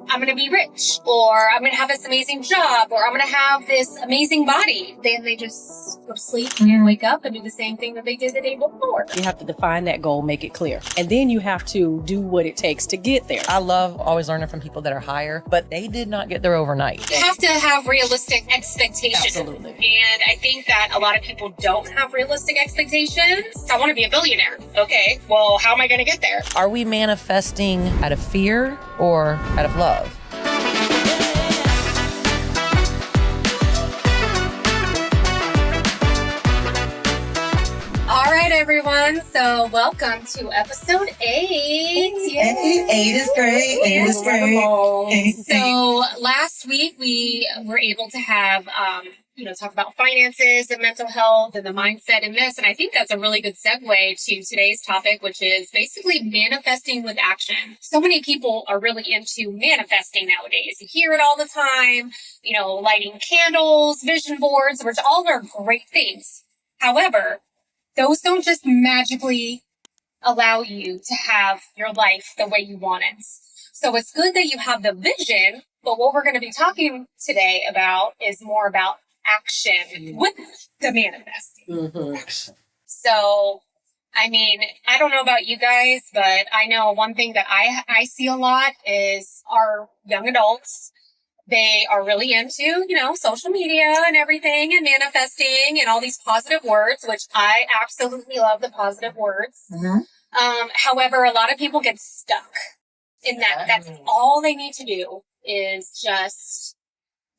I'm going to be rich, or I'm going to have this amazing job, or I'm going to have this amazing body. Then they just go to sleep and wake up and do the same thing that they did the day before. You have to define that goal, make it clear. And then you have to do what it takes to get there. I love always learning from people that are higher, but they did not get there overnight. You have to have realistic expectations. Absolutely. And I think that a lot of people don't have realistic expectations. I want to be a billionaire. Okay, well, how am I going to get there? Are we manifesting out of fear or out of love? All right, everyone. So welcome to episode 8. Eight is great. Eight is great. So last week we were able to have, talk about finances and mental health and the mindset in this. And I think that's a really good segue to today's topic, which is basically manifesting with action. So many people are really into manifesting nowadays. You hear it all the time, lighting candles, vision boards, which all are great things. However, those don't just magically allow you to have your life the way you want it. So it's good that you have the vision, but what we're going to be talking today about is more about action with the manifesting. Mm-hmm. So, I don't know about you guys, but I know one thing that I see a lot is our young adults. They are really into, social media and everything and manifesting and all these positive words, which I absolutely love the positive words. Mm-hmm. However, a lot of people get stuck in that. That's all they need to do is just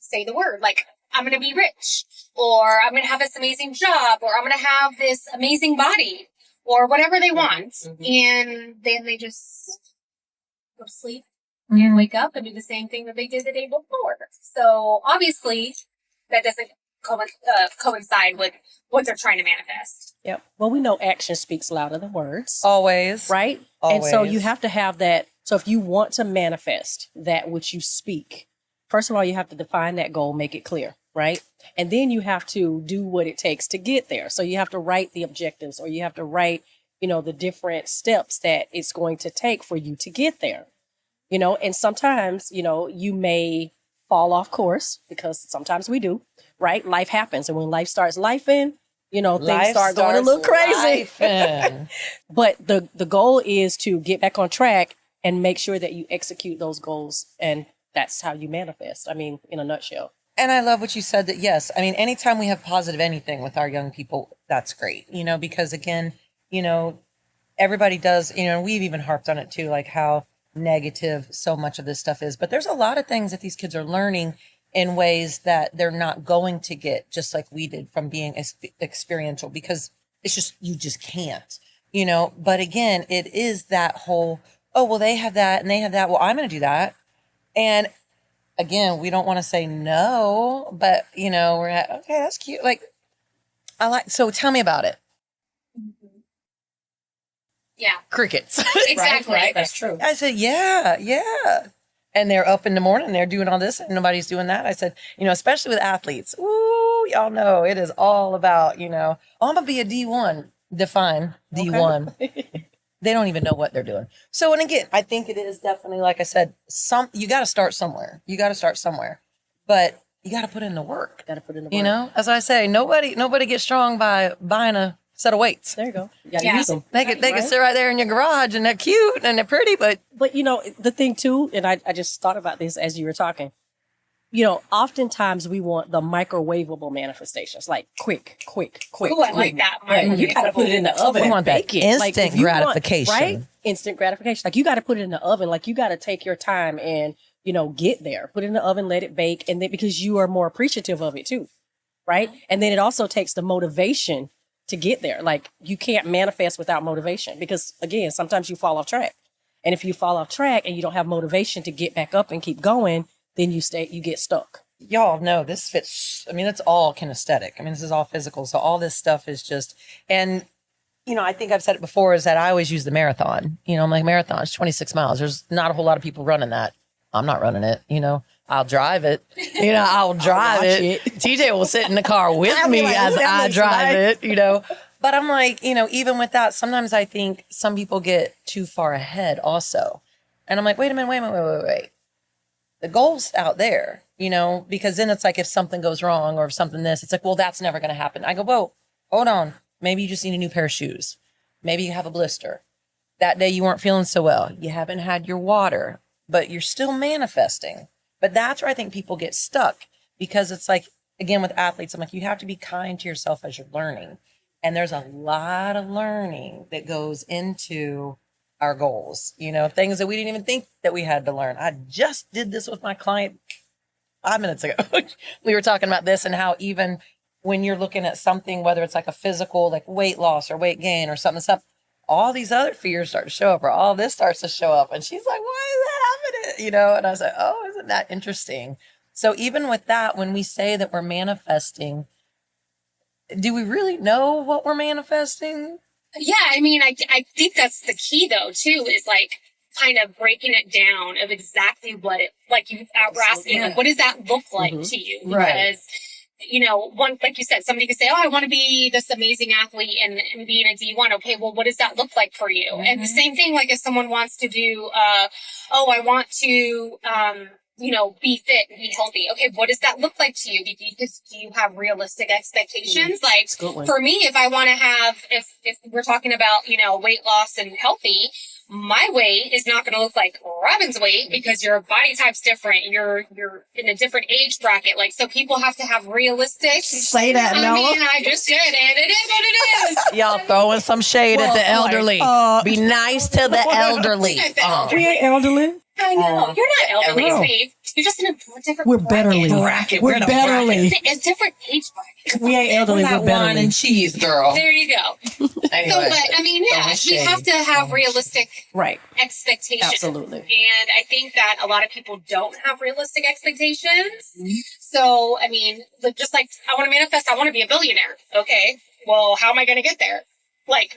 say the word. Like, I'm going to be rich, or I'm going to have this amazing job, or I'm going to have this amazing body, or whatever they want. Mm-hmm. And then they just go to sleep and wake up and do the same thing that they did the day before. So obviously that doesn't coincide with what they're trying to manifest. Yep. Well, we know action speaks louder than words. Always. Right? Always. And so you have to have that. So if you want to manifest that which you speak, first of all, you have to define that goal, make it clear, right? And then you have to do what it takes to get there. So you have to write the objectives, or you have to write, the different steps that it's going to take for you to get there. And sometimes, you may fall off course, because sometimes we do, right? Life happens. And when life starts lifing, things start going a little crazy. But the goal is to get back on track and make sure that you execute those goals. And that's how you manifest. In a nutshell. And I love what you said, that yes, anytime we have positive anything with our young people, that's great, because again, everybody does, we've even harped on it too, like how negative so much of this stuff is, but there's a lot of things that these kids are learning in ways that they're not going to get, just like we did from being experiential, because it's just, you just can't, but again, it is that whole, oh, well, they have that and they have that. Well, I'm going to do that. And again, we don't want to say no, but we're at, okay, that's cute. Like, so tell me about it. Yeah. Crickets. Exactly. Right. That's true. I said, yeah. And they're up in the morning, they're doing all this, and nobody's doing that. I said, especially with athletes, ooh, y'all know it is all about, oh, I'm going to be a D1. Define D1. Okay. They don't even know what they're doing. So, and again, I think it is definitely, like I said, you got to start somewhere. But you got to put in the work. As I say, nobody gets strong by buying a set of weights. There you go. You got to use them. They can sit right there in your garage, and they're cute and they're pretty, but the thing too, and I just thought about this as you were talking, oftentimes we want the microwavable manifestations, like quick. Ooh, I like that. Yeah, you got to put it in the oven. We want that instant gratification. Right? Instant gratification. Like, you got to put it in the oven. Like, you got to take your time and, get there. Put it in the oven, let it bake. And then, because you are more appreciative of it too. Right? And then it also takes the motivation to get there. Like, you can't manifest without motivation, because again, sometimes you fall off track. And if you fall off track and you don't have motivation to get back up and keep going, then you get stuck. Y'all know this fits. It's all kinesthetic. This is all physical. So all this stuff is just, and I think I've said it before, is that I always use the marathon. I'm like, marathon is 26 miles. There's not a whole lot of people running that. I'm not running it. I'll drive it. I'll drive it. TJ will sit in the car with me as I drive it, But I'm like, even with that, sometimes I think some people get too far ahead also. And I'm like, wait a minute. the goal's out there, you know, because then it's like if something goes wrong or if something this, it's like, well, that's never going to happen. I go, whoa, hold on. Maybe you just need a new pair of shoes. Maybe you have a blister. That day you weren't feeling so well. You haven't had your water, but you're still manifesting. But that's where I think people get stuck, because it's like, again, with athletes, I'm like, you have to be kind to yourself as you're learning. And there's a lot of learning that goes into our goals, you know, things that we didn't even think that we had to learn. I just did this with my client 5 minutes ago. We were talking about this and how even when you're looking at something, whether it's like a physical, like weight loss or weight gain or something, all these other fears start to show up, or all this starts to show up. And she's like, why is that happening? You know, and I was like, oh, isn't that interesting? So even with that, when we say that we're manifesting, do we really know what we're manifesting? Yeah, I mean, I think that's the key though too, is like kind of breaking it down of exactly what it, like you were asking, like, what does that look like to you? Because, Right. you know, one, like you said, somebody could say, oh, I want to be this amazing athlete and be in a D1. Okay, well, what does that look like for you? And the same thing, like if someone wants to do, oh, I want to, you know, be fit and be healthy. Okay, what does that look like to you? Because do you have realistic expectations? Like for me, if I want to have, if we're talking about, you know, weight loss and healthy, my weight is not going to look like Robin's weight because your body type's different. You're in a different age bracket. Like, so people have to have realistic. Say that, I Nella. mean, I just did, and it is what it is. Y'all throwing some shade at the elderly. Be nice to the elderly. We ain't elderly. I know. You're not elderly, No. Steve. You're just in a different We're bracket. Bracket. We're in a betterly. A different age bracket. We ain't elderly. We're We're not wine betterly. and cheese, girl. There you go. Anyway, So, but I mean, yeah, throwing we shade. have to have realistic Right. expectations. Absolutely. And I think that a lot of people don't have realistic expectations. So, I mean, just like I want to manifest, I want to be a billionaire. Okay. Well, how am I going to get there? Like,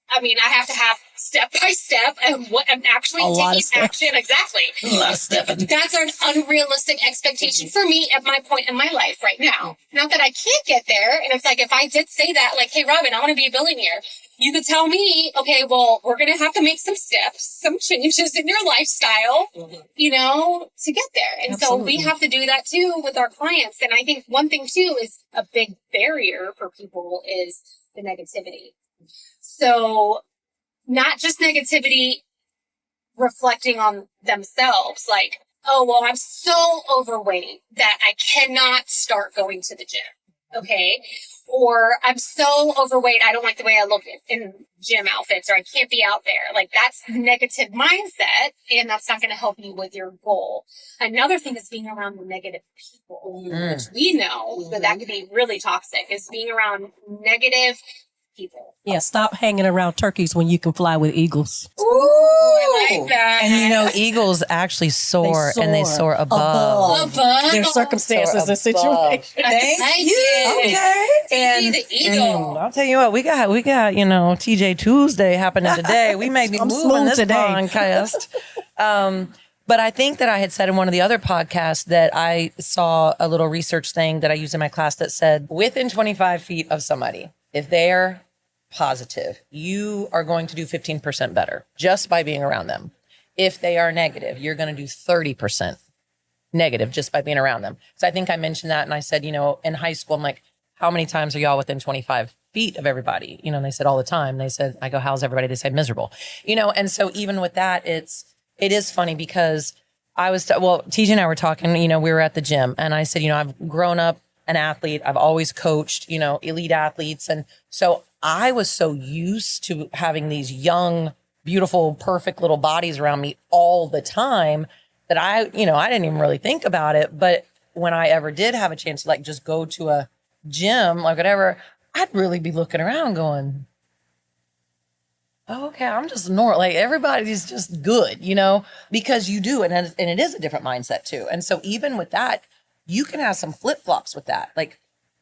I mean, I have to have step by step and what I'm actually A lot of taking steps. action. Exactly. A lot of stepping. That's an unrealistic expectation for me at my point in my life right now. Not that I can't get there. And it's like, if I did say that, like, hey, Robin, I want to be a billionaire. You could tell me, okay, well, we're going to have to make some steps, some changes in your lifestyle, you know, to get there. And so we have to do that too with our clients. And I think one thing too is a big barrier for people is the negativity. So not just negativity reflecting on themselves, like, oh, well, I'm so overweight that I cannot start going to the gym. Okay. Or I'm so overweight, I don't like the way I look in gym outfits, or I can't be out there. Like, that's negative mindset, and that's not going to help you with your goal. Another thing is being around the negative people, which we know that could be really toxic, is being around negative people. Yeah. Stop hanging around turkeys when you can fly with eagles. Ooh, I like that. And you know, eagles actually soar, and they soar above. Above. Their circumstances and situations. Thank you. Okay. And the eagle. I'll tell you what, we got, you know, TJ Tuesday happening today. We may be I'm moving smooth this today. podcast. But I think that I had said in one of the other podcasts that I saw a little research thing that I use in my class that said within 25 feet of somebody, if they're positive, you are going to do 15% better just by being around them. If they are negative, you're going to do 30% negative just by being around them. So I think I mentioned that. And I said, you know, in high school, I'm like, how many times are y'all within 25 feet of everybody? You know, and they said all the time. They said, I go, how's everybody? They said miserable, you know? And so even with that, it is funny because TJ and I were talking, you know, we were at the gym and I said, you know, I've grown up an athlete. I've always coached, you know, elite athletes. And so I was so used to having these young, beautiful, perfect little bodies around me all the time that I didn't even really think about it. But when I ever did have a chance to like just go to a gym, like whatever, I'd really be looking around going, oh, okay, I'm just normal. Like everybody's just good, you know, because you do. And it is a different mindset too. And so even with that, you can have some flip flops with that. Like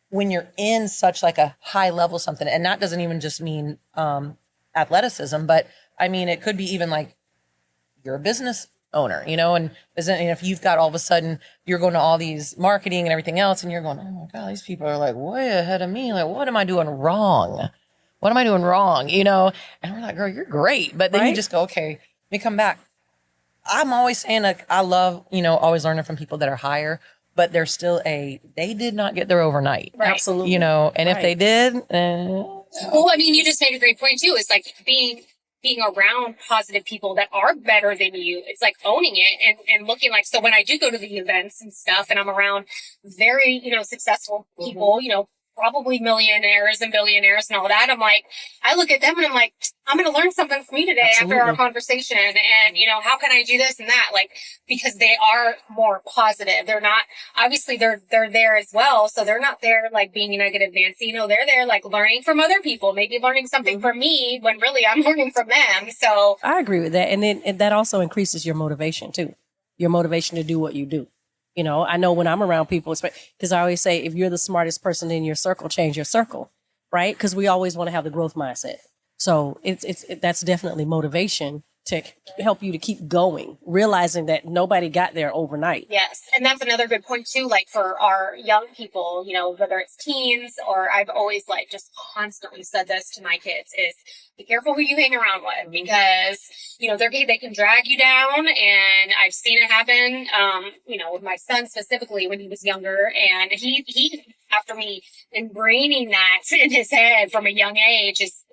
when you're in such like a high level something, and that doesn't even just mean athleticism, but I mean, it could be even like you're a business owner, you know, and if you've got all of a sudden you're going to all these marketing and everything else and you're going, oh my God, these people are like way ahead of me. Like, what am I doing wrong? What am I doing wrong? You know? And we're like, girl, you're great. But then you just go, okay, let me come back. I'm always saying, like, I love, always learning from people that are higher, but there's still they did not get there overnight. Right. Absolutely. And if they did, Well, I mean, you just made a great point too. It's like being around positive people that are better than you. It's like owning it and looking like, so when I do go to the events and stuff and I'm around very, successful people, probably millionaires and billionaires and all that, I'm like, I look at them and I'm like, I'm going to learn something from you today after our conversation. And, how can I do this and that? Like, because they are more positive. They're not, obviously they're there as well. So they're not there like being a negative Nancy. They're there like learning from other people, maybe learning something from me when really I'm learning from them. So I agree with that. And that also increases your motivation too. Your motivation to do what you do. I know when I'm around people, because I always say, if you're the smartest person in your circle, change your circle, right? Because we always want to have the growth mindset. So that's definitely motivation to help you to keep going, realizing that nobody got there overnight. yes. And that's another good point too, like for our young people, whether it's teens or I've always like just constantly said this to my kids is be careful who you hang around with because, they can drag you down. And I've seen it happen, with my son specifically when he was younger and he after me ingraining that in his head from a young age is,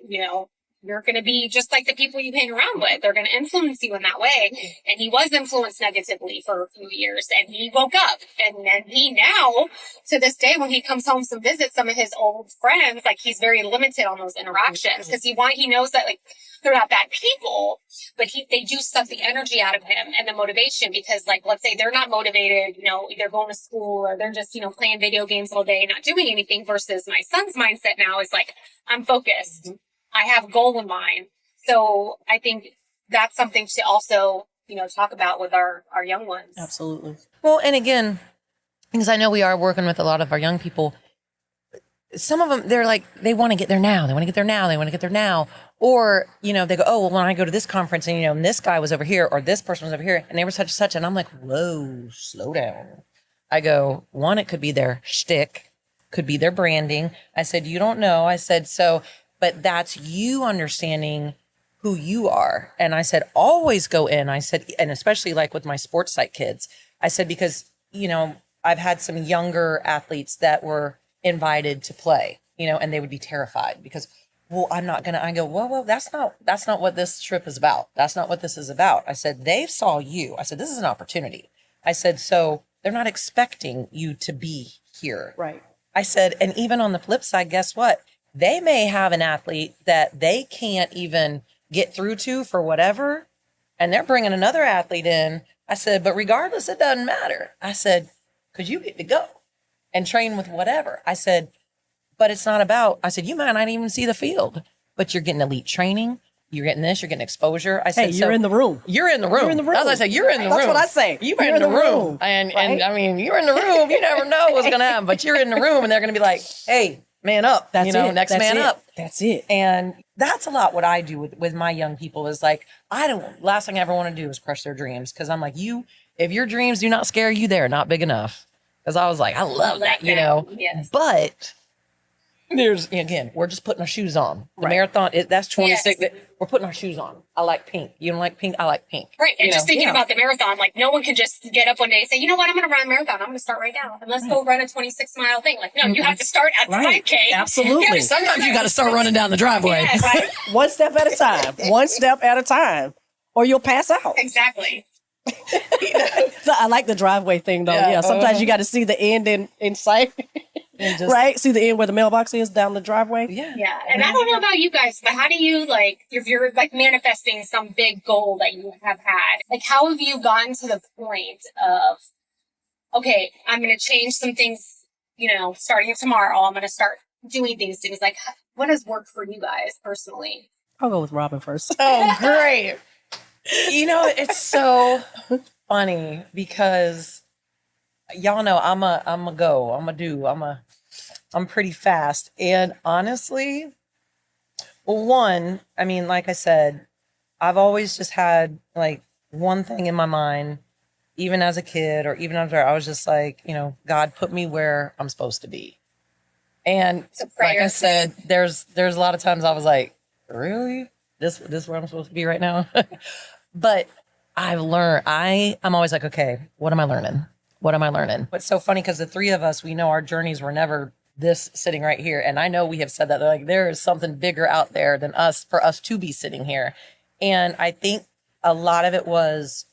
you're going to be just like the people you hang around with. They're going to influence you in that way. And he was influenced negatively for a few years and he woke up. And then he now, to this day, when he comes home to visit some of his old friends, like he's very limited on those interactions because he knows that like they're not bad people, but they do suck the energy out of him and the motivation because like, let's say they're not motivated, either going to school or they're just, playing video games all day, not doing anything versus my son's mindset now is like, I'm focused. I have a goal in mind. So I think that's something to also, talk about with our young ones. Absolutely. well, and again, because I know we are working with a lot of our young people, some of them, they're like, they want to get there now. They want to get there now. They want to get there now. Or, they go, oh, well, when I go to this conference and, and this guy was over here or this person was over here and they were such and such. And I'm like, whoa, slow down. I go, one, it could be their shtick, could be their branding. I said, you don't know. I said, but that's you understanding who you are. And I said, always go in. I said, and especially like with my sports psych kids, I said, because, I've had some younger athletes that were invited to play, and they would be terrified because, well, I'm not going to, I go, well, that's not what this trip is about. That's not what this is about. I said, they saw you. I said, this is an opportunity. I said, so they're not expecting you to be here. Right. I said, and even on the flip side, guess what? They may have an athlete that they can't even get through to for whatever, and they're bringing another athlete in. I said, but regardless, it doesn't matter. I said, because you get to go and train with whatever. I said, but it's not about, I said, you might not even see the field, but you're getting elite training. You're getting this, you're getting exposure. I said, Hey, you're in the room. You're in the room. You're in the room. That's what I said, you're in the room. That's what I say. You're in the room. And I mean, you're in the room. You never know what's going to happen, but you're in the room and they're going to be like, hey, man up. That's it. Next That's man it. up. That's it. And that's a lot what I do with my young people is like, last thing I ever want to do is crush their dreams. Cause I'm like, if your dreams do not scare you, they're not big enough. Cause I was like, I love that, Yes. but again, we're just putting our shoes on. The Right. marathon, that's 26. Yes. We're putting our shoes on. I like pink. You don't like pink? I like pink. Right. And just thinking Yeah. about the marathon, like no one can just get up one day and say, you know what, I'm going to run a marathon. I'm going to start right now. And let's go run a 26-mile thing. Like, no, you have to start at the Right. 5K. Absolutely. Sometimes you got to start running down the driveway. Yes, right. One step at a time. One step at a time. Or you'll pass out. Exactly. So I like the driveway thing though. Yeah, Yeah. Sometimes you got to see the end in sight. And just- Right? See the end where the mailbox is down the driveway. Yeah. Yeah. And I don't know about you guys, but how do you if you're like manifesting some big goal that you have had, like how have you gotten to the point of, okay, I'm going to change some things, starting tomorrow, I'm going to start doing these things. Like what has worked for you guys personally? I'll go with Robin first. Oh, great. It's so funny because y'all know I'm pretty fast. And honestly, well, one, I mean, like I said, I've always just had like one thing in my mind, even as a kid or even after I was just like, God put me where I'm supposed to be. And So like I prayers. said, there's a lot of times I was like, really? This is where I'm supposed to be right now? But I'm always like, okay, what am I learning? What am I learning? It's so funny because the three of us, we know our journeys were never this sitting right here. And I know we have said that, like, there is something bigger out there than us for us to be sitting here. And I think a lot of it was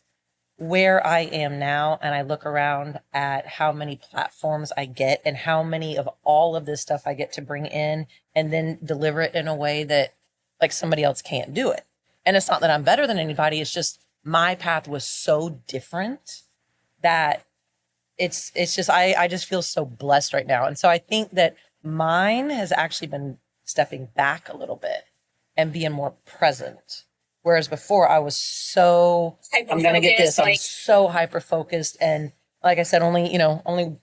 where I am now. And I look around at how many platforms I get and how many of all of this stuff I get to bring in and then deliver it in a way that like somebody else can't do it. And it's not that I'm better than anybody. It's just my path was so different that it's just, I just feel so blessed right now. And so I think that mine has actually been stepping back a little bit and being more present. Whereas before I was so, I'm going to get this. I'm so hyper focused. And like I said, only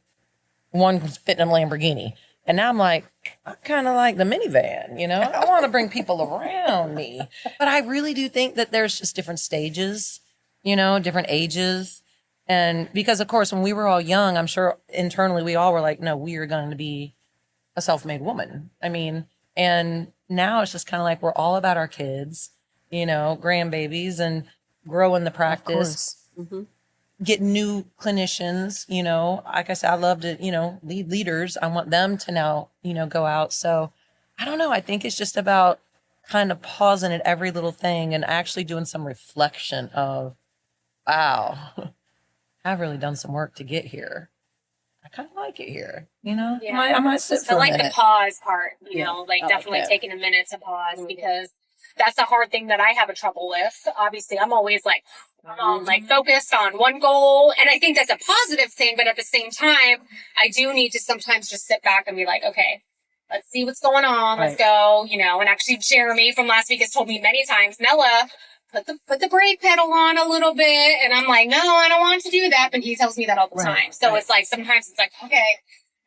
one was fitting in a Lamborghini. And now I'm like, I kind of like the minivan, I want to bring people around me. But I really do think that there's just different stages, different ages. And because, of course, when we were all young, I'm sure internally we all were like, no, we are going to be a self-made woman. I mean, and now it's just kind of like we're all about our kids, grandbabies and growing the practice, get new clinicians, like I said, I love to, lead leaders. I want them to now, go out. So I don't know. I think it's just about kind of pausing at every little thing and actually doing some reflection of, wow, I've really done some work to get here. I kind of like it here, Yeah. I might sit for I like a minute. the pause part, Yeah, definitely that. taking a minute to pause because that's a hard thing that I have a trouble with. Obviously, I'm always like, focused on one goal. And I think that's a positive thing. But at the same time, I do need to sometimes just sit back and be like, okay, let's see what's going on. Let's go, and actually Jeremy from last week has told me many times, Nella, put the brake pedal on a little bit. And I'm like, no, I don't want to do that. But he tells me that all the time. So it's like, sometimes it's like, okay,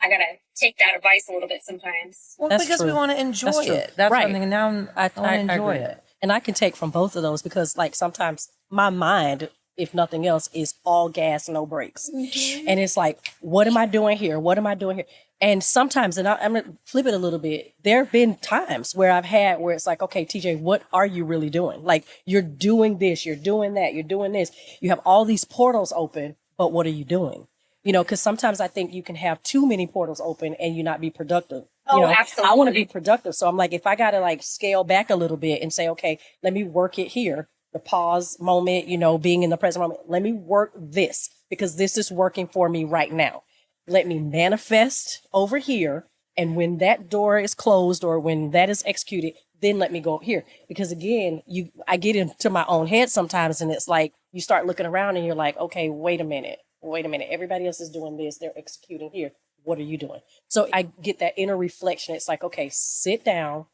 I got to take that advice a little bit sometimes. Well, That's because true. we want to enjoy That's true. it. That's Right. one thing. And now I want to enjoy agree. it. And I can take from both of those because like sometimes my mind, if nothing else, is all gas, no brakes. And it's like, what am I doing here? What am I doing here? And sometimes, and I'm going to flip it a little bit. There have been times where I've had where it's like, okay, TJ, what are you really doing? Like you're doing this, you're doing that, you're doing this. You have all these portals open, but what are you doing? Because sometimes I think you can have too many portals open and you not be productive. Absolutely. I want to be productive. So I'm like, if I got to like scale back a little bit and say, okay, let me work it here. The pause moment, being in the present moment. Let me work this because this is working for me right now. Let me manifest over here. And when that door is closed or when that is executed, then let me go up here. Because again, I get into my own head sometimes and it's like, you start looking around and you're like, okay, wait a minute. Everybody else is doing this. They're executing here. What are you doing? So I get that inner reflection. It's like, okay, sit down,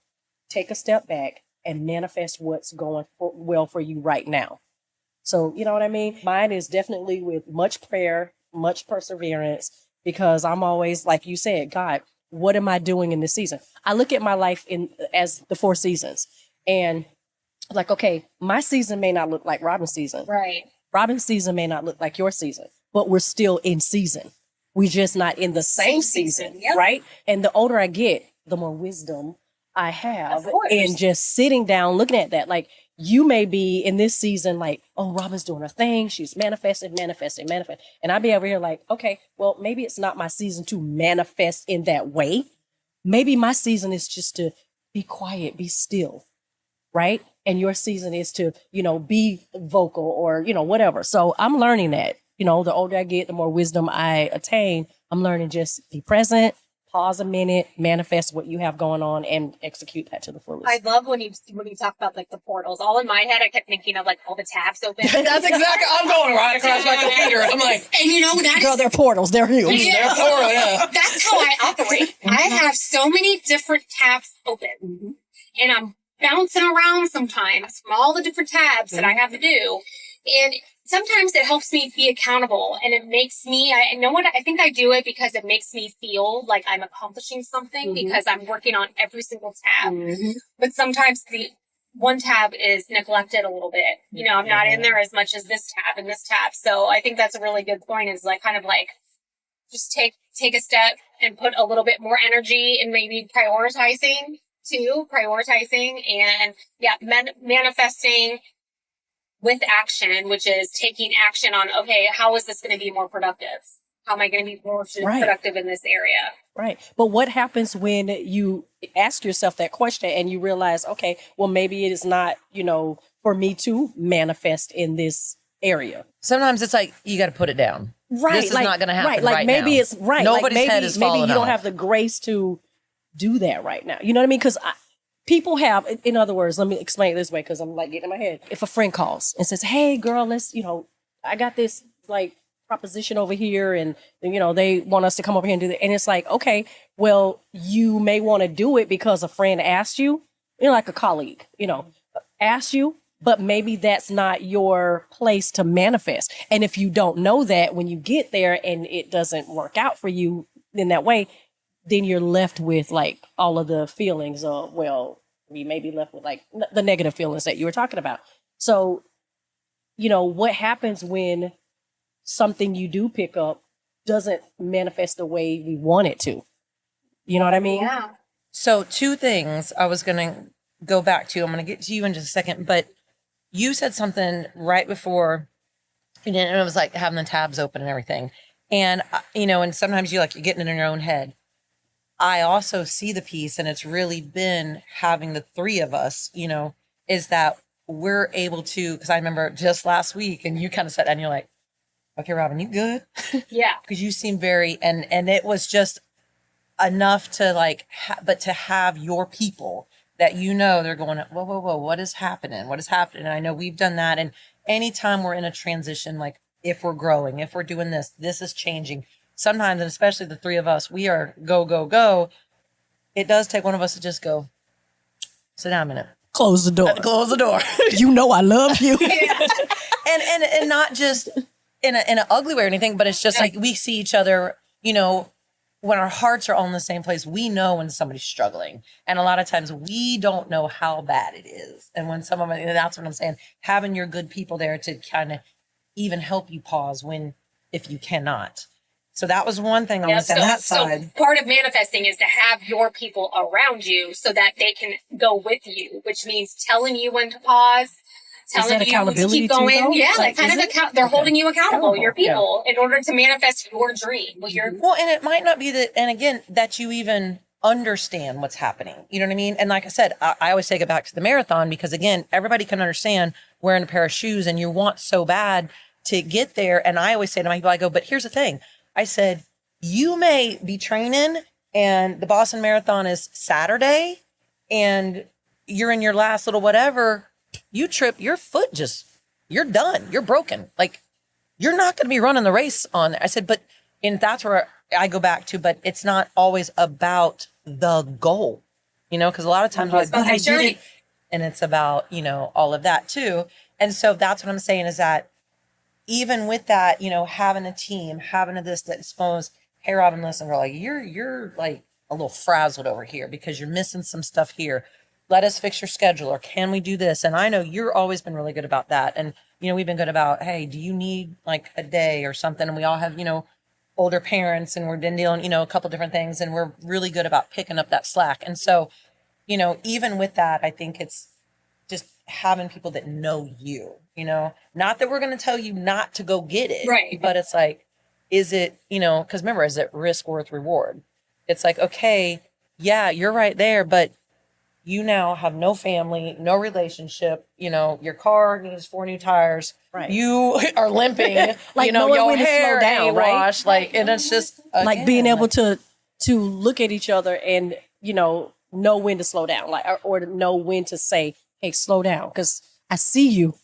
take a step back and manifest what's going well for you right now. So, you know what I mean? Mine is definitely with much prayer, much perseverance, because I'm always, like you said, God, what am I doing in this season? I look at my life as the 4 seasons and like, okay, my season may not look like Robin's season. Right. Robin's season may not look like your season, but we're still in season. We're just not in the same season, yep. right? And the older I get, the more wisdom I have Of course. in just sitting down, looking at that. Like you may be in this season, like, oh, Robin's doing her thing. She's manifesting. And I'd be over here like, okay, well, maybe it's not my season to manifest in that way. Maybe my season is just to be quiet, be still, right? And your season is to, be vocal or, whatever. So I'm learning that, the older I get, the more wisdom I attain. I'm learning just be present, pause a minute, manifest what you have going on and execute that to the fullest. I love when you talk about like the portals. All in my head, I kept thinking of like all the tabs open. That's exactly, I'm going right across my computer. I'm like, and that Girl, is they're portals. They're huge. Yeah. they're plural, yeah. That's how I operate. I have so many different tabs open, and I'm bouncing around sometimes from all the different tabs that I have to do. And sometimes it helps me be accountable, and it makes me, I know what, I think I do it because it makes me feel like I'm accomplishing something because I'm working on every single tab. But sometimes the one tab is neglected a little bit. I'm not in there as much as this tab and this tab. So I think that's a really good point, is like kind of like just take a step and put a little bit more energy in maybe prioritizing and manifesting with action, which is taking action on, okay, how is this going to be more productive? How am I going to be more productive in this area? Right. But what happens when you ask yourself that question and you realize, okay, well, maybe it is not, for me to manifest in this area. Sometimes it's like, you got to put it down. Right. This is not going to happen right now. Maybe it's right. Nobody's head is falling maybe you don't off. have the grace to do that right now. You know what I mean? Because people have, in other words, let me explain it this way because I'm like getting in my head. If a friend calls and says, hey, girl, let's, I got this like proposition over here and, they want us to come over here and do that. And it's like, okay, well, you may want to do it because a friend asked you, like a colleague, asked you, but maybe that's not your place to manifest. And if you don't know that when you get there and it doesn't work out for you in that way, then you're left with like all of the feelings of, well, we may be left with like the negative feelings that you were talking about. So, what happens when something you do pick up doesn't manifest the way we want it to? You know what I mean? Yeah. So 2 things I was going to go back to. I'm going to get to you in just a second, but you said something right before, and it was like having the tabs open and everything. And, and sometimes you're getting in your own head. I also see the piece, and it's really been having the 3 of us, is that we're able to, because I remember just last week, and you kind of said, and you're like, okay, Robin, you good? Yeah. Because you seem very, and it was just enough to but to have your people that they're going, whoa, what is happening? What is happening? And I know we've done that. And anytime we're in a transition, like if we're growing, if we're doing this is changing. Sometimes, and especially the 3 of us, we are go, go, go. It does take one of us to just go, sit down a minute. Close the door. Close the door. I love you. and not just in an ugly way or anything, but it's just like we see each other, when our hearts are all in the same place, we know when somebody's struggling. And a lot of times we don't know how bad it is. And when that's what I'm saying, having your good people there to kind of even help you pause if you cannot. So that was one thing on that side. So part of manifesting is to have your people around you so that they can go with you, which means telling you when to pause, telling you to keep going. Too, yeah, like kind of they're holding you accountable, your people, in order to manifest your dream. Well, and it might not be that, and again, that you even understand what's happening. You know what I mean? And like I said, I always take it back to the marathon because again, everybody can understand wearing a pair of shoes and you want so bad to get there. And I always say to my people, I go, but here's the thing. I said, you may be training and the Boston Marathon is Saturday and you're in your last little whatever, you trip, your foot you're done. You're broken. Like, you're not going to be running the race on there. I said, and that's where I go back to, but it's not always about the goal, because a lot of times we're like, but I did it. And it's about, all of that too. And so that's what I'm saying is that even with that, having a team, having this that suppose, hey, Robin, listen, girl, like you're like a little frazzled over here because you're missing some stuff here. Let us fix your schedule, or can we do this? And I know you're always been really good about that. And, we've been good about, hey, do you need like a day or something? And we all have, older parents and we're dealing, a couple different things. And we're really good about picking up that slack. And so, even with that, I think it's just having people that know you, not that we're going to tell you not to go get it. Right. But it's like, is it, because remember, is it risk worth reward? It's like, okay, yeah, you're right there, but you now have no family, no relationship, your car needs 4 new tires. Right. You are limping, like your when to hair slow down, ain't right? washed, like, and it's just like being able to look at each other and, know when to slow down, like, or to know when to say, hey, slow down. 'Cause I see you,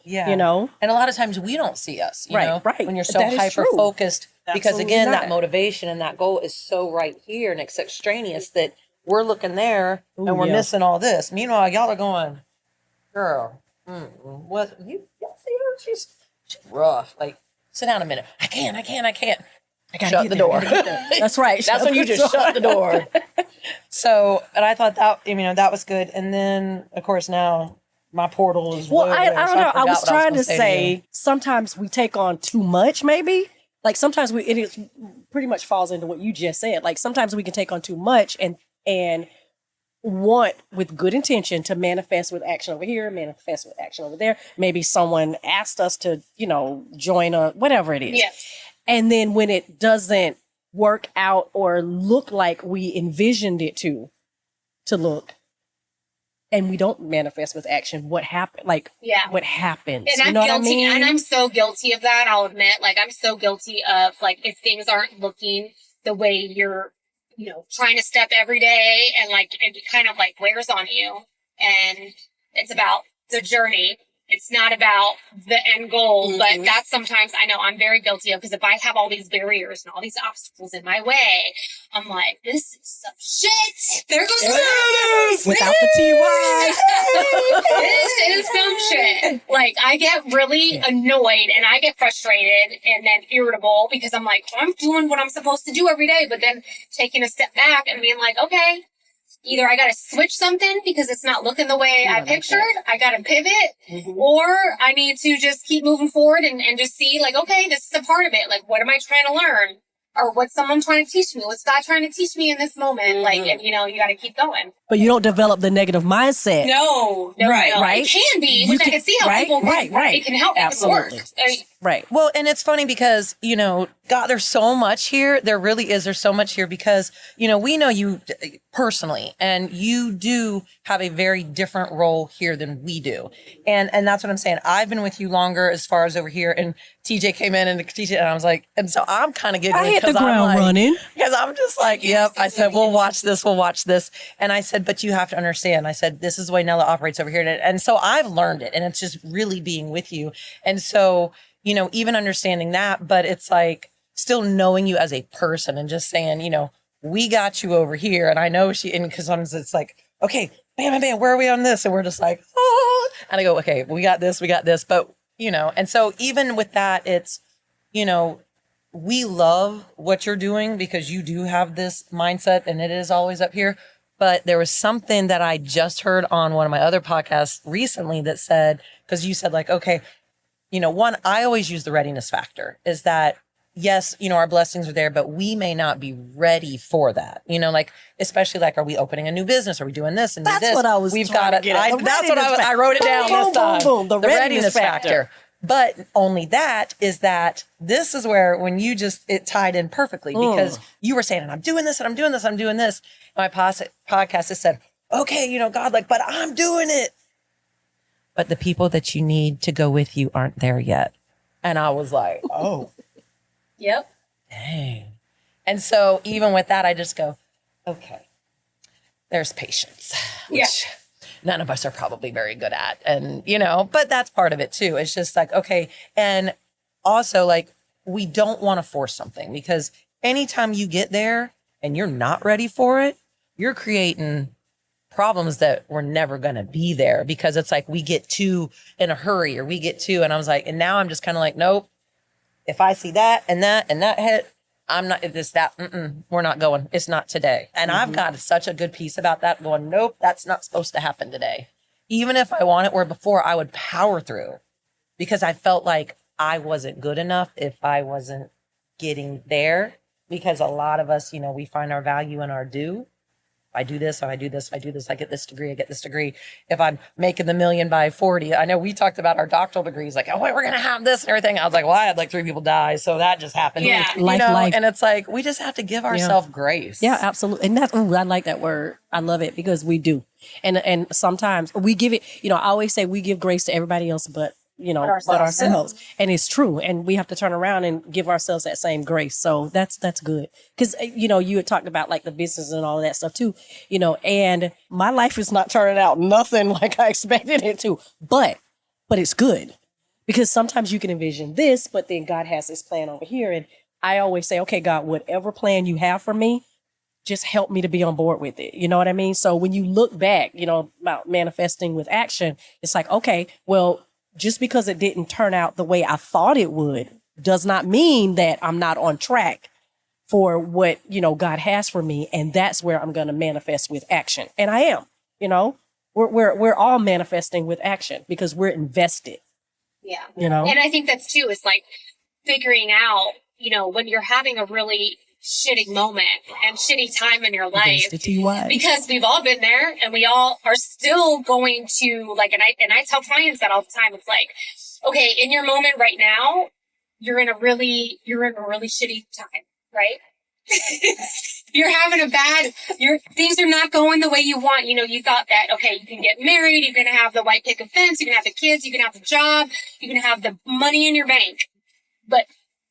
yeah. And a lot of times we don't see us, right. when you're so That is hyper true. focused, because Absolutely again, not. that motivation and that goal is so right here and it's extraneous that we're looking there and we're missing all this. Meanwhile, y'all are going, girl, what y'all see her? She's rough. Like, sit down a minute. I can't. I gotta Shut get the there, door. I gotta get there. That's right. That's when you just shut the door. So, and I thought that, that was good. And then, of course, now my portal is Well, way I over there, don't so know. I forgot was what trying to supposed say sometimes we take on too much, maybe. Like sometimes it is pretty much falls into what you just said. Like sometimes we can take on too much and want with good intention to manifest with action over here, manifest with action over there. Maybe someone asked us to, join a whatever it is. Yeah. And then when it doesn't work out or look like we envisioned it to look, and we don't manifest with action, what happened? Like, what happens? And I'm guilty, and I'm so guilty of that. I'll admit, like, I'm so guilty of, like, if things aren't looking the way you're, trying to step every day, and like, it kind of like wears on you. And it's about the journey. It's not about the end goal, but that's sometimes I know I'm very guilty of, because if I have all these barriers and all these obstacles in my way, I'm like, this is some shit. There goes this without the TY. This is some shit. Like, I get really annoyed and I get frustrated and then irritable, because I'm like, I'm doing what I'm supposed to do every day, but then taking a step back and being like, okay, either I got to switch something because it's not looking the way I pictured, I got to pivot, or I need to just keep moving forward and just see, like, okay, this is a part of it. Like, what am I trying to learn? Or what's someone trying to teach me? What's God trying to teach me in this moment? Like, and, you got to keep going. But you don't develop the negative mindset. No. Right. It can be, which I can see how people, it can help. Absolutely. It can work. Right. Well, and it's funny because, God, there's so much here. There really is. There's so much here because, we know you personally, and you do have a very different role here than we do. And that's what I'm saying. I've been with you longer as far as over here, and TJ came in and TJ, and I was like, and so I'm kind of giggling. I hit the ground running. Because I'm just like, yep. I said, we'll watch this. And I said, but you have to understand. I said, this is the way Nella operates over here. And so I've learned it, and it's just really being with you. And so, even understanding that, but it's like still knowing you as a person and just saying, we got you over here. And I know and because sometimes it's like, okay, bam, bam, bam, where are we on this? And we're just like, oh, and I go, okay, we got this. But, and so even with that, it's, we love what you're doing because you do have this mindset and it is always up here. But there was something that I just heard on one of my other podcasts recently that said, because you said like, okay, one, I always use the readiness factor is that, yes, our blessings are there, but we may not be ready for that. Like, especially like, are we opening a new business? Are we doing this and do this? That's what I was We've got it. That's what I wrote it down this time. The readiness factor. But only that is that this is where when it tied in perfectly because you were saying, and I'm doing this and I'm doing this, I'm doing this. My podcast has said, okay, God, like, but I'm doing it. But the people that you need to go with you aren't there yet. And I was like, oh. Yep. Dang. And so even with that, I just go, okay, there's patience, which none of us are probably very good at. And, but that's part of it too. It's just like, okay. And also like, we don't want to force something because anytime you get there and you're not ready for it, you're creating problems that were never going to be there because it's like we get too in a hurry or we get too. And I was like, and now I'm just kind of like, nope. If I see that and that hit, I'm not, if this, that, we're not going. It's not today. And I've got such a good piece about that going, nope, that's not supposed to happen today. Even if I want it, where before I would power through because I felt like I wasn't good enough if I wasn't getting there because a lot of us, we find our value in our due. I do this, I do this, I do this, I get this degree, I get this degree. If I'm making the million by 40, I know we talked about our doctoral degrees, like, oh, we're going to have this and everything. I was like, well, I had like 3 people die. So that just happened. Yeah. Life. And it's like, we just have to give ourselves grace. Yeah, absolutely. And that's, I like that word. I love it because we do. And sometimes we give it, I always say we give grace to everybody else, but ourselves. And it's true. And we have to turn around and give ourselves that same grace. So that's good. Because, you had talked about like the business and all of that stuff too, and my life is not turning out nothing like I expected it to, but it's good because sometimes you can envision this, but then God has this plan over here. And I always say, okay, God, whatever plan you have for me, just help me to be on board with it. You know what I mean? So when you look back, about manifesting with action, it's like, okay, well, just because it didn't turn out the way I thought it would does not mean that I'm not on track for what, God has for me. And that's where I'm going to manifest with action. And I am, we're all manifesting with action because we're invested. Yeah. And I think that's too, is like figuring out, when you're having a really shitty moment and shitty time in your life. The TY. Because we've all been there, and we all are still going to, like, and I tell clients that all the time. It's like, okay, in your moment right now, you're in a really shitty time, right? You're having things are not going the way you want. You know, you thought that, okay, you can get married, you're going to have the white picket fence, you can have the kids, you can have the job, you can have the money in your bank. But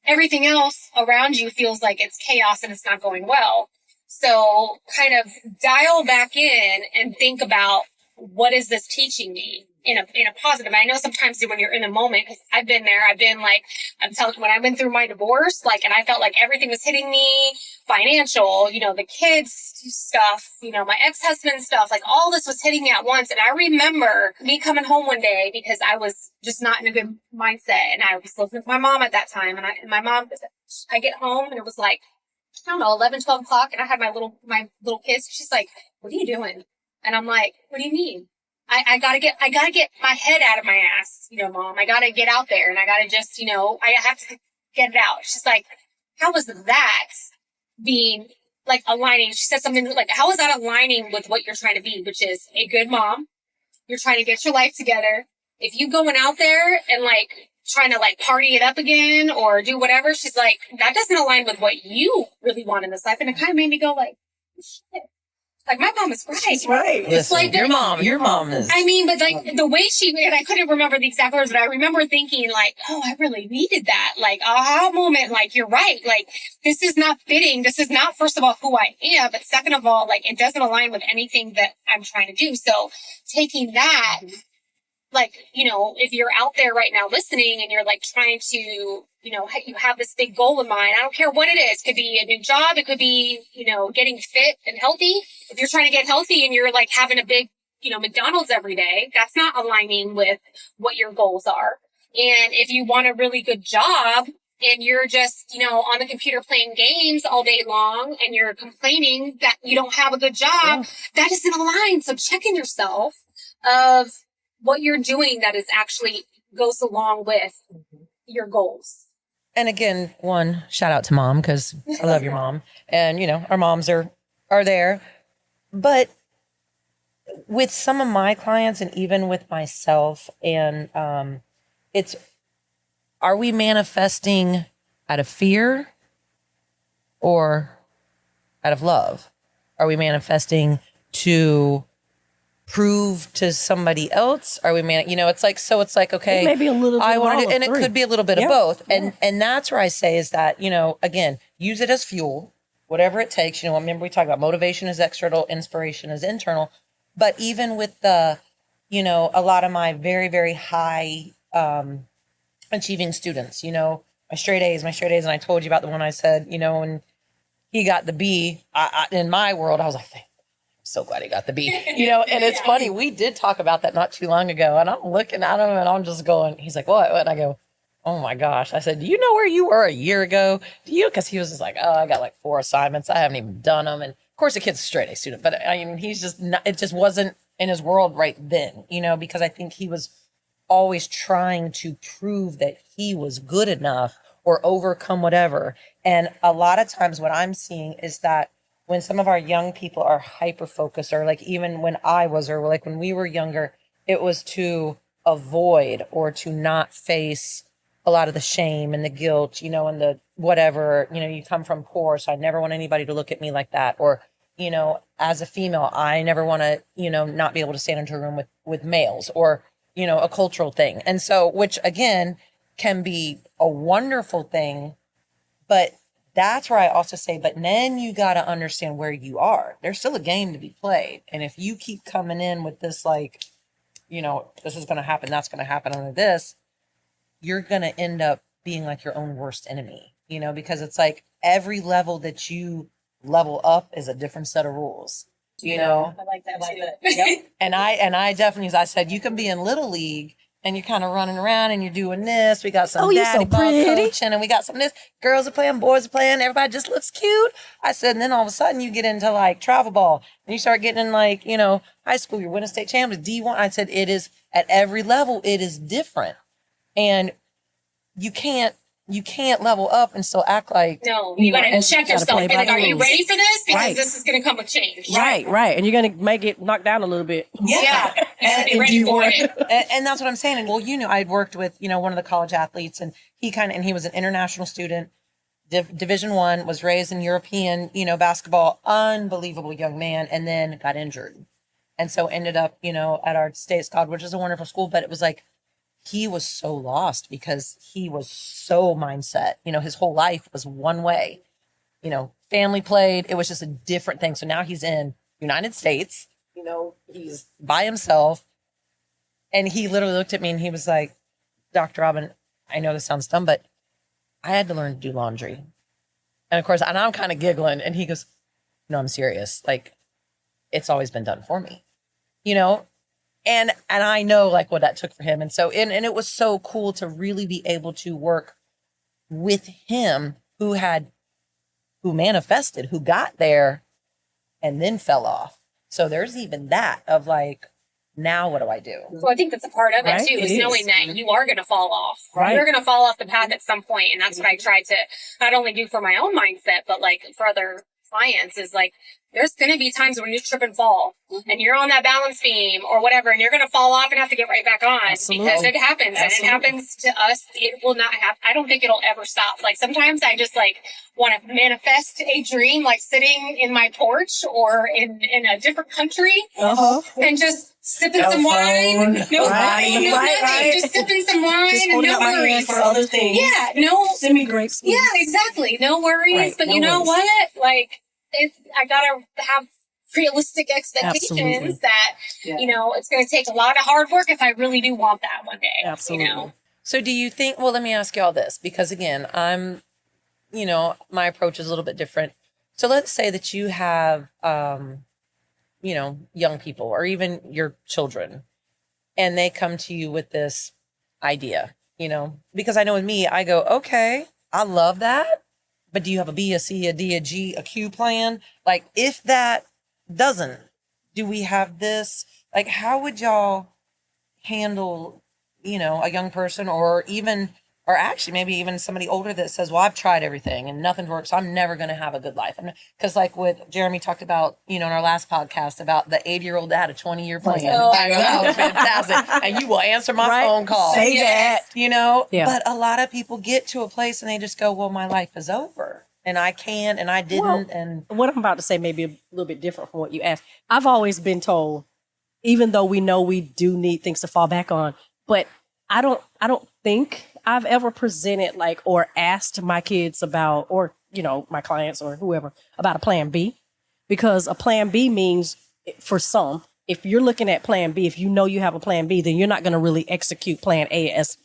everything else around you feels like it's chaos and it's not going well. So kind of dial back in and think about, what is this teaching me in a positive? I know sometimes when you're in the moment, because I've been there, I'm telling you, when I went through my divorce, like, and I felt like everything was hitting me, financial, you know, the kids stuff, you know, my ex-husband stuff, like all this was hitting me at once. And I remember me coming home one day because I was just not in a good mindset, and I was living with my mom at that time. And my mom, I get home and it was like, I don't know, 11, 12 o'clock. And I had my little kids. She's like, what are you doing? And I'm like, what do you mean? I gotta get my head out of my ass, you know, Mom. I gotta get out there, and I gotta just, you know, I have to get it out. She's like, how was that being like aligning? She said something like, how is that aligning with what you're trying to be, which is a good mom? You're trying to get your life together. If you going out there and like trying to like party it up again or do whatever, she's like, that doesn't align with what you really want in this life. And it kind of made me go like, shit. Like, my mom is right. She's right. It's Listen, like your mom is. I mean, but like the way and I couldn't remember the exact words, but I remember thinking like, oh, I really needed that. Like, aha moment. Like, you're right. Like, this is not fitting. This is not, first of all, who I am. But second of all, like, it doesn't align with anything that I'm trying to do. So taking that, like, you know, if you're out there right now listening and you're like trying to, you know, you have this big goal in mind. I don't care what it is. It could be a new job. It could be, you know, getting fit and healthy. If you're trying to get healthy and you're like having a big, you know, McDonald's every day, that's not aligning with what your goals are. And if you want a really good job and you're just, you know, on the computer playing games all day long and you're complaining that you don't have a good job, that doesn't align. So check in yourself of what you're doing that is actually goes along with your goals. And again, one shout out to Mom, because I love your mom, and you know our moms are there. But with some of my clients, and even with myself, and it's, are we manifesting out of fear or out of love? Are we manifesting to prove to somebody else? Are we you know, it's like, so it's like, okay, Maybe a little bit I of want all to, of and it three. could be a little bit of Yeah, both. yeah. And that's where I say is that, you know, again, use it as fuel, whatever it takes. You know, remember we talked about motivation is external, inspiration is internal. But even with the, you know, a lot of my very, very high achieving students, you know, my straight A's, and I told you about the one I said, you know, when he got the B, in my world, I was like, so glad he got the B, you know. And it's funny, we did talk about that not too long ago, and I'm looking at him and I'm just going, he's like, what? And I go, oh my gosh. I said, do you know where you were a year ago? Do you? Because he was just like, oh, I got like 4 assignments, I haven't even done them. And of course the kid's a straight A student, but I mean, he's just not, it just wasn't in his world right then, you know, because I think he was always trying to prove that he was good enough or overcome whatever. And a lot of times what I'm seeing is that when some of our young people are hyper focused, or like even when I was, or like when we were younger, it was to avoid or to not face a lot of the shame and the guilt, you know, and the whatever, you know, you come from poor, so I never want anybody to look at me like that. Or, you know, as a female, I never want to, you know, not be able to stand into a room with males, or, you know, a cultural thing. And so, which again can be a wonderful thing, but that's where I also say, but then you got to understand where you are. There's still a game to be played. And if you keep coming in with this, like, you know, this is going to happen, that's going to happen under this, you're going to end up being like your own worst enemy, you know, because it's like every level that you level up is a different set of rules, you know? I like that too. Yep. And I definitely, as I said, you can be in little league and you're kind of running around and you're doing this. We got some you're daddy so ball pretty. coaching, and we got some of this. Girls are playing, boys are playing. Everybody just looks cute. I said, and then all of a sudden you get into like travel ball and you start getting in like, you know, high school, you're winning state champions, D1. I said, it is at every level, it is different. And you can't you can't level up and still act like, No, you gotta and check you gotta yourself. play Be by like, the are you rules. ready for this? Because Right. this is gonna come with change. Right. And you're going to make it knock down a little bit. Yeah. You gotta be And ready do for work. it. and that's what I'm saying. And well, I'd worked with, one of the college athletes, and he was an international student, Division I, was raised in European, basketball, unbelievable young man, and then got injured. And so ended up, at our state's college, which is a wonderful school, but it was like, he was so lost because he was so mindset, his whole life was one way, family played. It was just a different thing. So now he's in United States, he's by himself. And he literally looked at me and he was like, Dr. Robin, I know this sounds dumb, but I had to learn to do laundry. And of course, and I'm kind of giggling. And he goes, no, I'm serious. Like, it's always been done for me, and I know like what that took for him. And so, and it was so cool to really be able to work with him who manifested, who got there and then fell off. So there's even that of like, now what do I do? So I think that's a part of it Right, too, it is is. knowing that you are going to fall off. Right. You're going to fall off the path at some point. And that's what I try to not only do for my own mindset, but like for other clients is like, there's going to be times when you trip and fall and you're on that balance beam or whatever, and you're going to fall off and have to get right back on. Absolutely. Because it happens. Absolutely. And it happens to us. It will not happen. I don't think it'll ever stop. Like sometimes I just like want to manifest a dream, like sitting in my porch or in a different country and just sipping some wine. No Right, wine, no right, nothing. right. Just sipping some wine Just and holding no out my hand worries. For other things. Yeah, no. Send me grapes. Yeah, exactly. No worries. Right, But no you know worries. what? Like, I gotta have realistic expectations Absolutely. that, it's going to take a lot of hard work if I really do want that one day. Absolutely. So do you think, well, let me ask you all this, because again, I'm, my approach is a little bit different. So let's say that you have, young people or even your children, and they come to you with this idea, because I know with me, I go, okay, I love that. But do you have a B, a C, a D, a G, a Q plan? Like if that doesn't, do we have this? Like, how would y'all handle, a young person or actually maybe even somebody older that says, well, I've tried everything and nothing works. So I'm never going to have a good life. Because like what Jeremy talked about, in our last podcast about the 80-year-old that had a 20-year plan. Oh, I go, that was fantastic. And you will answer my Right. phone call. Say that. Yeah. But a lot of people get to a place and they just go, well, my life is over and I can't, and I didn't. Well, and what I'm about to say may be a little bit different from what you asked. I've always been told, even though we know we do need things to fall back on, but I don't think I've ever presented or asked my kids about, or, my clients or whoever about a plan B, because a plan B means for some, if you're looking at plan B, if you know you have a plan B, then you're not going to really execute plan A as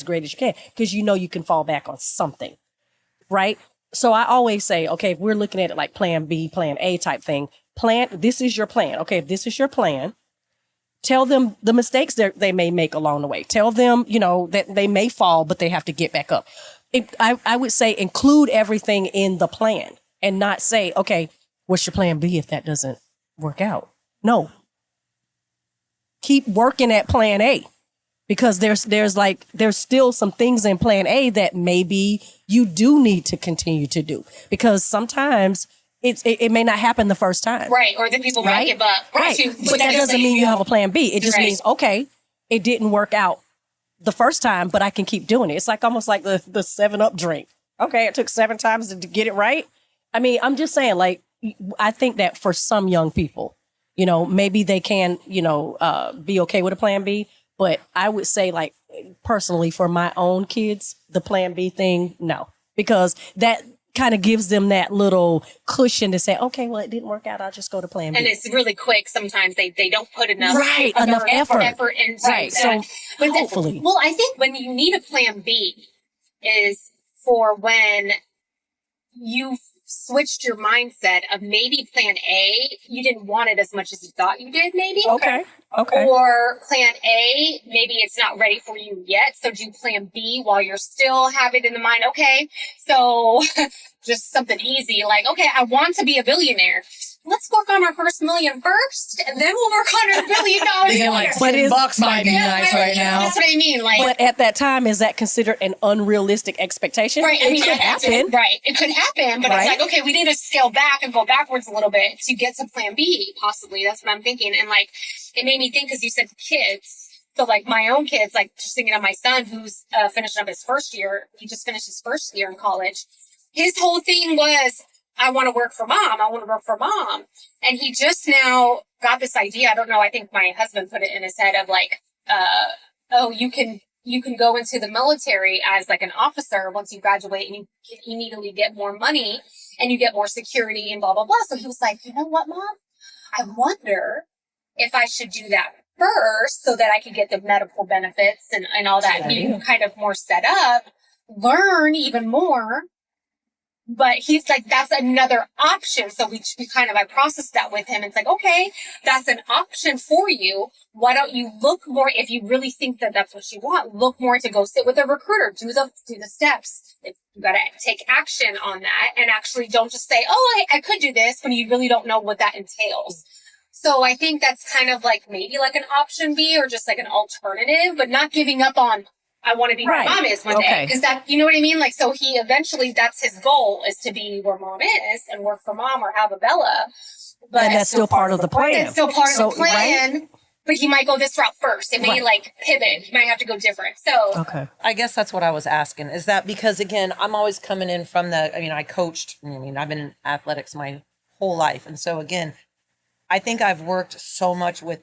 great as you can, because you can fall back on something. Right. So I always say, okay, if we're looking at it like plan B, plan A type thing, this is your plan. Okay. If this is your plan, tell them the mistakes that they may make along the way. Tell them, that they may fall, but they have to get back up. I would say include everything in the plan and not say, okay, what's your plan B if that doesn't work out? No. Keep working at plan A, because there's still some things in plan A that maybe you do need to continue to do, because sometimes it may not happen the first time. Right. Or then people might give up. Right. But that doesn't mean you have a plan B. It just Right. means, okay, it didn't work out the first time, but I can keep doing it. It's like almost like the 7-Up drink. Okay, it took 7 times to get it right. I mean, I'm just saying, I think that for some young people, maybe they can, be okay with a plan B. But I would say, personally, for my own kids, the plan B thing, no. Because that kind of gives them that little cushion to say, okay, well, it didn't work out. I'll just go to plan B. And it's really quick. Sometimes they don't put enough, enough effort into Right. that. So But hopefully. well, I think when you need a plan B is for when you've switched your mindset of maybe plan A, you didn't want it as much as you thought you did, maybe. Okay. Or plan A, maybe it's not ready for you yet. So do plan B while you're still have it in the mind. Okay. So just something easy, like, okay, I want to be a billionaire. let's work on our first million first, and then we'll work on our $1 billion Yeah, later. like But is- $10 might be nice right now. That's what I mean. Like, But at that time, is that considered an unrealistic expectation? right. I mean, it could happen. Right. It could happen, but Right. it's like, okay, we need to scale back and go backwards a little bit to get to plan B, possibly. That's what I'm thinking. And like, it made me think, because you said kids. So like my own kids, like just thinking of my son who's finishing up his first year. He just finished his first year in college. His whole thing was, I want to work for mom. I want to work for mom. And he just now got this idea. I don't know. I think my husband put it in his head of like, oh, you can go into the military as like an officer once you graduate, and you can immediately get more money and you get more security and blah, blah, blah. So he was like, you know what, Mom? I wonder if I should do that first so that I could get the medical benefits and all that, being kind of more set up, learn even more. But he's like, that's another option. So we kind of, I processed that with him. It's like, okay, that's an option for you. Why don't you look more, if you really think that that's what you want, look more to go sit with a recruiter, do the steps. You got to take action on that, and actually don't just say, oh, I could do this, when you really don't know what that entails. So I think that's kind of like maybe like an option B, or just like an alternative, but not giving up on, I want to be where mom is one day. Because that, you know what I mean? Like, so he eventually, that's his goal, is to be where mom is and work for mom or have a Bella. But And that's still part of the plan. It's still part of the plan. Right? But he might go this route first. It may like pivot. He might have to go different. So I guess that's what I was asking. Is that because, again, I'm always coming in from I coached, I've been in athletics my whole life. And so, again, I think I've worked so much with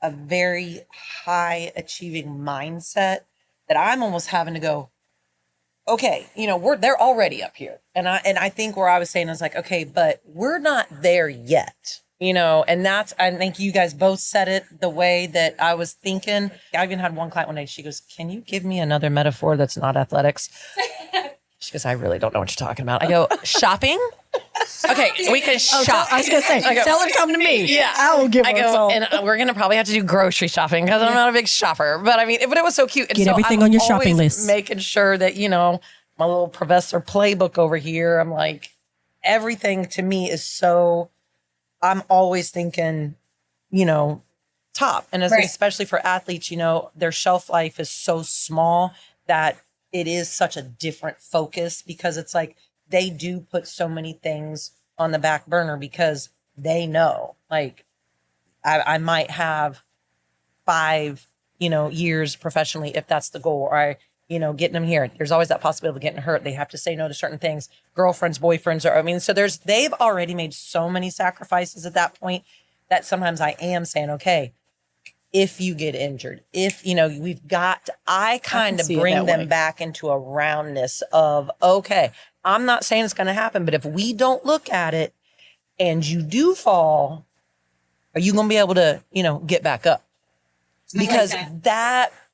a very high achieving mindset that I'm almost having to go, okay, they're already up here. And I think where I was saying is like, okay, but we're not there yet, and that's, I think you guys both said it the way that I was thinking. I even had one client one day, she goes, can you give me another metaphor that's not athletics? She goes, I really don't know what you're talking about. I go, shopping? Okay, we can shop. I was going to say, tell her to come to me. Yeah. I will give her some. And we're going to probably have to do grocery shopping because I'm not a big shopper. But but it was so cute. And Get so everything I'm on your always shopping list. Making sure that, my little professor playbook over here, I'm like, everything to me is so, I'm always thinking, top. And especially for athletes, their shelf life is so small that it is such a different focus, because it's like they do put so many things on the back burner because they know, like, I might have 5, years professionally if that's the goal, or getting them here. There's always that possibility of getting hurt. They have to say no to certain things, girlfriends, boyfriends, so they've already made so many sacrifices at that point that sometimes I am saying, okay, if you get injured, if, I kind of bring them back into a roundness of, okay, I'm not saying it's going to happen, but if we don't look at it and you do fall, are you going to be able to, get back up? Because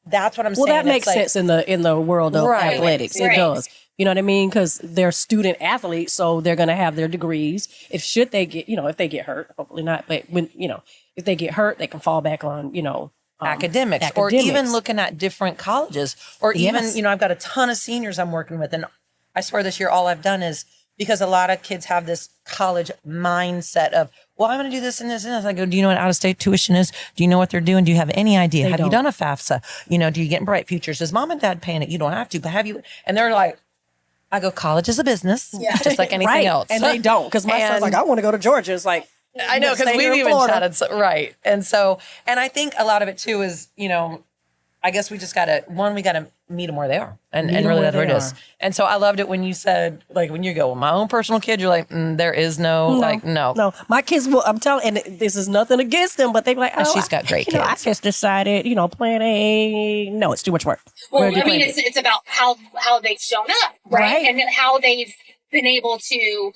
that's what I'm saying. Well, that makes sense in the world of athletics. It does. You know what I mean? Because they're student athletes, so they're going to have their degrees. If they get hurt, hopefully not, but when, if they get hurt, they can fall back on, academics, or even looking at different colleges, or even, I've got a ton of seniors I'm working with. And I swear this year, all I've done is, because a lot of kids have this college mindset of, well, I'm going to do this and this and this. I go, do you know what out-of-state tuition is? Do you know what they're doing? Do you have any idea? Have you done a FAFSA? Do you get in Bright Futures? Is mom and dad paying it? You don't have to, but have you? And they're like, I go, college is a business, just like anything else. And they don't, because my son's like, I want to go to Georgia. It's like, I know, because we've even chatted, right. And so, and I think a lot of it too is, I guess we just got to meet them where they are. And really that's where it is. And so I loved it when you said, like, when you go, well, my own personal kid, you're like, there is no. No. My kids will, I'm telling, and this is nothing against them, but they be like, oh, she's got great kids. I just decided, plan A, no, it's too much work. Well, it's about how they've shown up, right? And how they've been able to,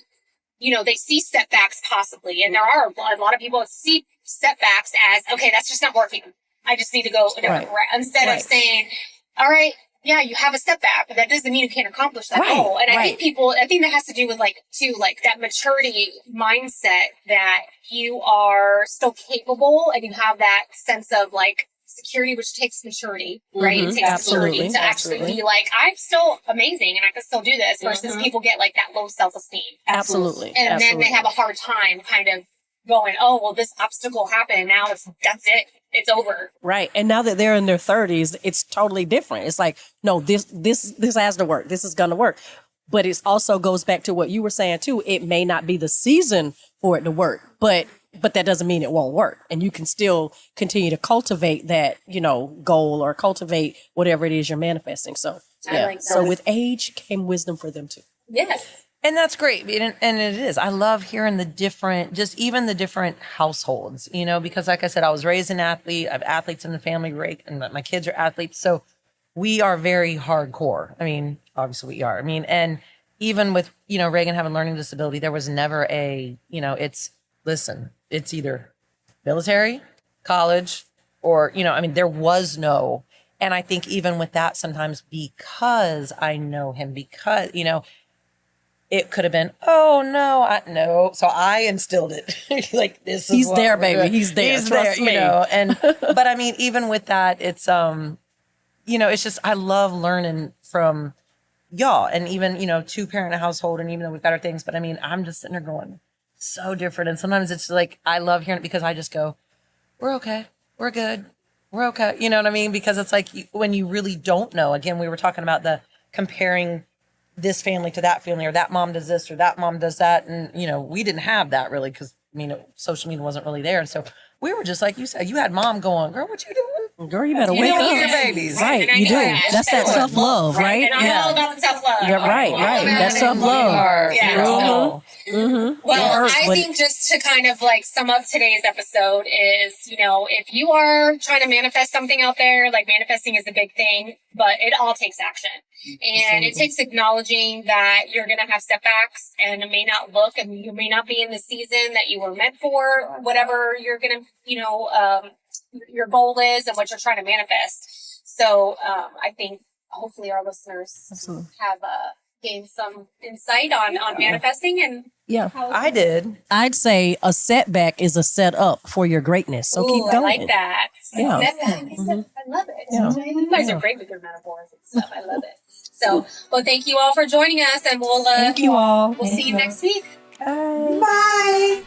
they see setbacks possibly. And there are a lot of people that see setbacks as, okay, that's just not working. I just need to go a different route. Instead of saying, all right, yeah, you have a setback, but that doesn't mean you can't accomplish that goal. And I think that has to do with that maturity mindset, that you are still capable and you have that sense of like, security, which takes maturity, right? It takes Absolutely, maturity to actually absolutely. be like, I'm still amazing and I can still do this, versus people get like that low self-esteem. Absolutely. And then they have a hard time kind of going, oh, well, this obstacle happened. Now that's it. It's over. Right. And now that they're in their 30s, it's totally different. It's like, no, this has to work. This is going to work. But it also goes back to what you were saying too. It may not be the season for it to work, but that doesn't mean it won't work. And you can still continue to cultivate that, goal, or cultivate whatever it is you're manifesting. So, I like that. So with age came wisdom for them too. Yes. And that's great. And it is. I love hearing the different households, because like I said, I was raised an athlete. I have athletes in the family, right? And my kids are athletes. So we are very hardcore. I mean, obviously we are. I mean, and even with, Reagan having learning disability, there was never it's either military, college, or, there was no. And I think even with that, sometimes because I know him, because, it could have been, oh no, no. So I instilled it. Like, this is He's what there, we're baby. doing. He's there. He's Trust there, me. And but I mean, even with that, it's it's just, I love learning from y'all, and even 2-parent household, and even though we've got our things, but I mean, I'm just sitting there going, so different. And sometimes it's like, I love hearing it because I just go, we're okay, we're good, we're okay. You know what I mean? Because it's like, when you really don't know, again, we were talking about the comparing this family to that family, or that mom does this or that mom does that. And, we didn't have that really, because, social media wasn't really there. And so we were just like you said, you had mom going, girl, what you doing? Girl, you better You wake don't up. need your babies. Right, And I you know do. that. That's that self-love, right? And I'm all about the self-love. Yeah, right. That's self-love. Yeah. Well, hurts, I but think just to kind of like sum up today's episode is, if you are trying to manifest something out there, like, manifesting is a big thing, but it all takes action. And it takes acknowledging that you're going to have setbacks, and it may not look, and you may not be in the season that you were meant for, whatever you're going to, your goal is and what you're trying to manifest. So I think hopefully our listeners have gained some insight on manifesting. And yeah, I did. I'd say a setback is a setup for your greatness. So keep going. I like that. Yeah. Setback. I love it. Yeah. You guys are great with your metaphors and stuff. I love it. So, well, thank you all for joining us, and we'll Thank you all. We'll see you next week. Bye. Bye.